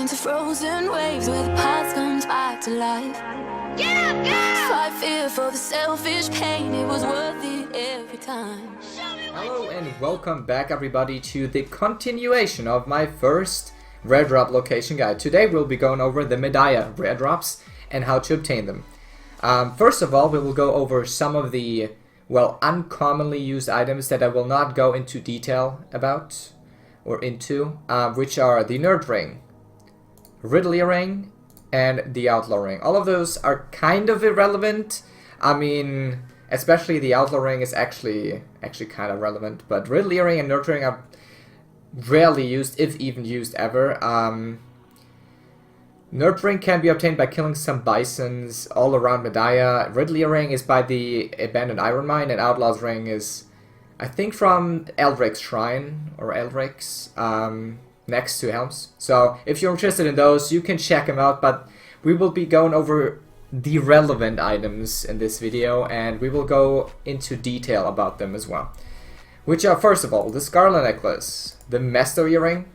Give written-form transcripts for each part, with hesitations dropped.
into frozen waves where the past comes back to life. Fight fear for the selfish pain, it was worth it every time. Hello and welcome back everybody to the continuation of my first rare drop location guide. Today we'll be going over the Mediah rare drops and how to obtain them. First of all, we will go over some of the, well, uncommonly used items that I will not go into detail about, or into, which are the Nerd Ring, Ridley Ring, and the Outlaw Ring. All of those are kind of irrelevant. I mean, especially the Outlaw Ring is actually kind of relevant, but Ridley Ring and Nerd Ring are rarely used, if even used ever. Nerd Ring can be obtained by killing some bisons all around Mediah. Ridley Ring is by the abandoned iron mine, and Outlaw's Ring is, I think, from Elric's Shrine, or Elric's, next to Helms. So if you're interested in those, you can check them out, but we will be going over the relevant items in this video, and we will go into detail about them as well. Which are, first of all, the Scarda Necklace, the Mesto Earring,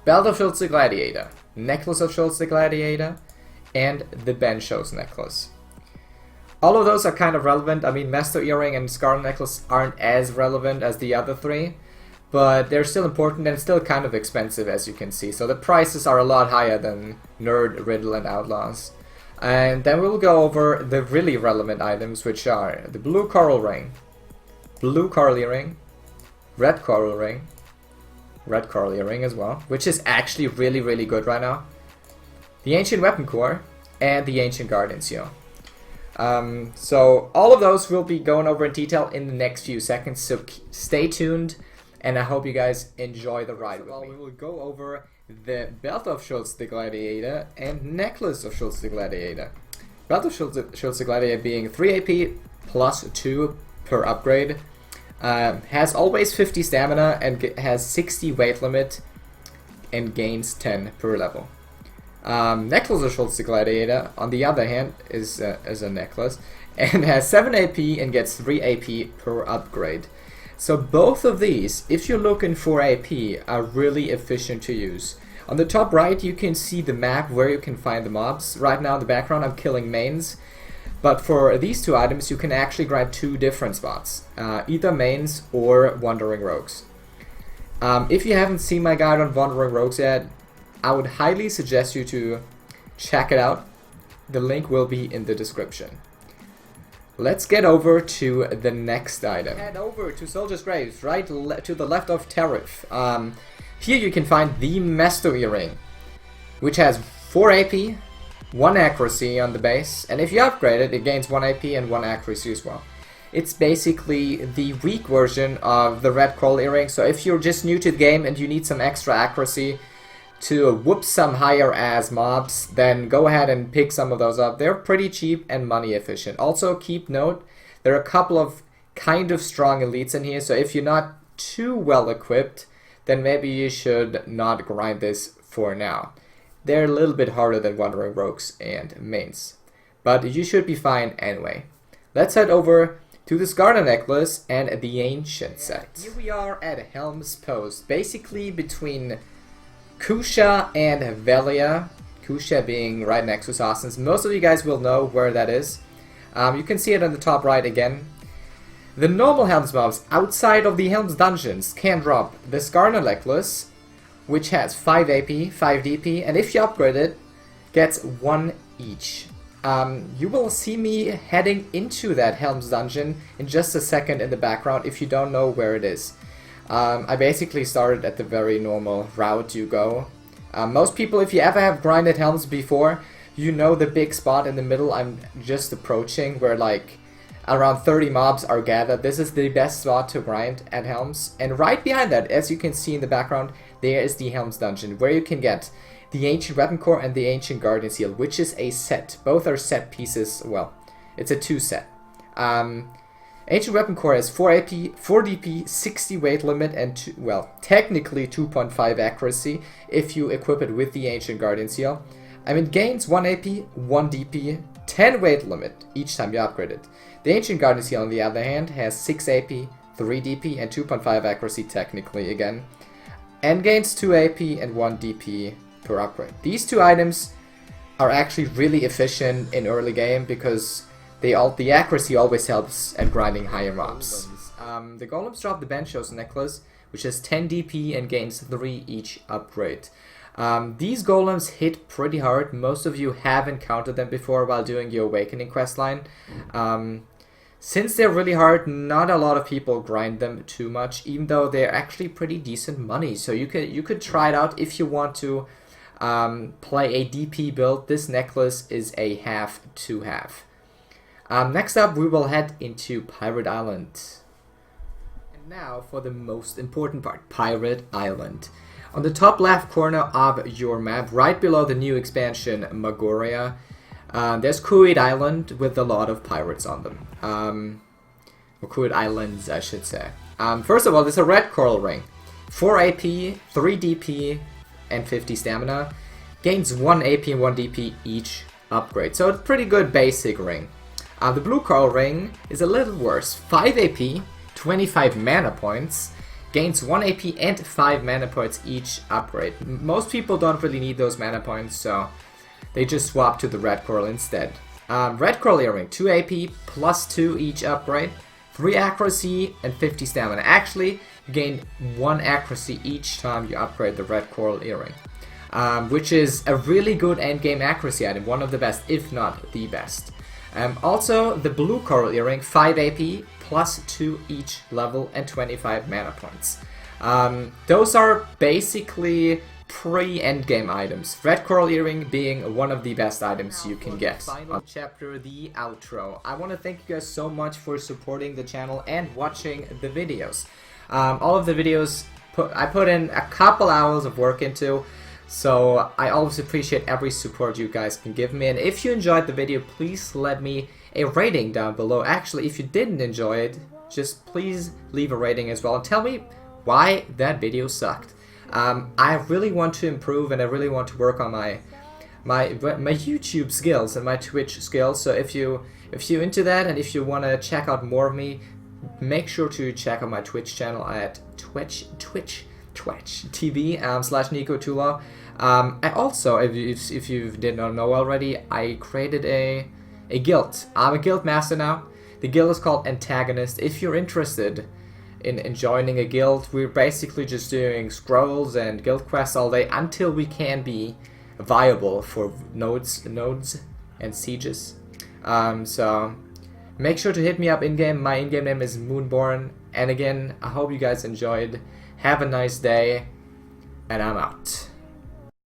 Belt of Schultz the Gladiator, Necklace of Schultz the Gladiator, and the Ben Shows Necklace. All of those are kind of relevant. I mean, Mesto Earring and Scarda Necklace aren't as relevant as the other three, but they're still important and still kind of expensive, as you can see. So the prices are a lot higher than Nerd, Riddle, and Outlaws. And then we'll go over the really relevant items, which are the Blue Coral Ring, Blue Coral Earring, Red Coral Ring, Red Coral Earring as well, which is actually really good right now, the Ancient Weapon Core, and the Ancient Guardian Seal. So all of those we'll be going over in detail in the next few seconds, so stay tuned, and I hope you guys enjoy the ride with me. We will go over the Belt of Schultz the Gladiator and Necklace of Schultz the Gladiator. Belt of Schultz the Gladiator being 3 AP plus 2 per upgrade, has always 50 stamina and has 60 weight limit and gains 10 per level. Necklace of Schultz the Gladiator, on the other hand, is a necklace and has 7 AP and gets 3 AP per upgrade. So both of these, if you're looking for AP, are really efficient to use. On the top right you can see the map where you can find the mobs. Right now in the background I'm killing mains, but for these two items you can actually grind two different spots, either mains or wandering rogues. If you haven't seen my guide on wandering rogues yet, I would highly suggest you to check it out. The link will be in the description. Let's get over to the next item. Head over to Soldier's Graves, right to the left of Tariff. Here you can find the Mesto Earring, which has 4 AP, 1 accuracy on the base, and if you upgrade it, it gains 1 AP and 1 accuracy as well. It's basically the weak version of the Red Coral Earring, so if you're just new to the game and you need some extra accuracy to whoop some higher ass mobs, then go ahead and pick some of those up. They're pretty cheap and money efficient. Also keep note, there are a couple of kind of strong elites in here, so if you're not too well equipped, then maybe you should not grind this for now. They're a little bit harder than Wandering Rogues and Mains, but you should be fine anyway. Let's head over to the Scarda Necklace and the Ancient set. Here we are at Helm's Post, basically between Kusha and Velia. Kusha being right next to Sassans. Most of you guys will know where that is. You can see it on the top right again. The normal Helms mobs outside of the Helms dungeons can drop the Scarda Necklace, which has 5 AP, 5 DP, and if you upgrade it, gets 1 each. You will see me heading into that Helms dungeon in just a second in the background if you don't know where it is. I basically started at the very normal route you go. Most people, if you ever have grinded Helms before, you know the big spot in the middle I'm just approaching where like around 30 mobs are gathered. This is the best spot to grind at Helms. And right behind that, as you can see in the background, there is the Helms dungeon where you can get the Ancient Weapon Core and the Ancient Guardian Seal, which is a set. Both are set pieces. Well, it's a 2 set. Ancient Weapon Core has 4 AP, 4 DP, 60 weight limit, and well, technically 2.5 accuracy if you equip it with the Ancient Guardian Seal. I mean, gains 1 AP, 1 DP, 10 weight limit each time you upgrade it. The Ancient Guardian Seal, on the other hand, has 6 AP, 3 DP, and 2.5 accuracy technically again, and gains 2 AP and 1 DP per upgrade. These two items are actually really efficient in early game because the accuracy always helps at grinding higher mobs. The golems drop the Bencho's necklace, which has 10 DP and gains 3 each upgrade. These golems hit pretty hard. Most of you have encountered them before while doing your Awakening questline. Since they're really hard, not a lot of people grind them too much, even though they're actually pretty decent money. So you could try it out if you want to play a DP build. This necklace is a half to half. Next up, we will head into Pirate Island. And now for the most important part, Pirate Island. On the top left corner of your map, right below the new expansion, Magoria, there's Kuwait Island with a lot of pirates on them. Or Kuwait Islands, I should say. First of all, there's a red coral ring. 4 AP, 3 DP, and 50 stamina. Gains 1 AP and 1 DP each upgrade. So it's a pretty good basic ring. The blue coral ring is a little worse. 5 AP, 25 mana points. Gains 1 AP and 5 mana points each upgrade. Most people don't really need those mana points, so they just swap to the red coral instead. Red coral earring, 2 AP plus 2 each upgrade, 3 accuracy and 50 stamina. Actually, you gain 1 accuracy each time you upgrade the red coral earring, which is a really good endgame accuracy item, one of the best, if not the best. Also, the blue coral earring, 5 AP plus 2 each level and 25 mana points. Those are basically pre-endgame items. Red coral earring being one of the best items you can get. Final chapter, the outro. I want to thank you guys so much for supporting the channel and watching the videos. All of the videos I put in a couple hours of work into, so I always appreciate every support you guys can give me. And if you enjoyed the video, please let me a rating down below. Actually, if you didn't enjoy it, just please leave a rating as well and tell me why that video sucked. I really want to improve, and I really want to work on my YouTube skills and my Twitch skills. So if you're into that, and if you want to check out more of me, make sure to check out my Twitch channel at Twitch TV /NicoTulo. I also, if you did not know already, I created a guild. I'm a guild master now. The guild is called Antagonist. If you're interested in joining a guild, we're basically just doing scrolls and guild quests all day until we can be viable for nodes and sieges. So make sure to hit me up in-game. My in-game name is Moonborn. And again, I hope you guys enjoyed. Have a nice day, and I'm out.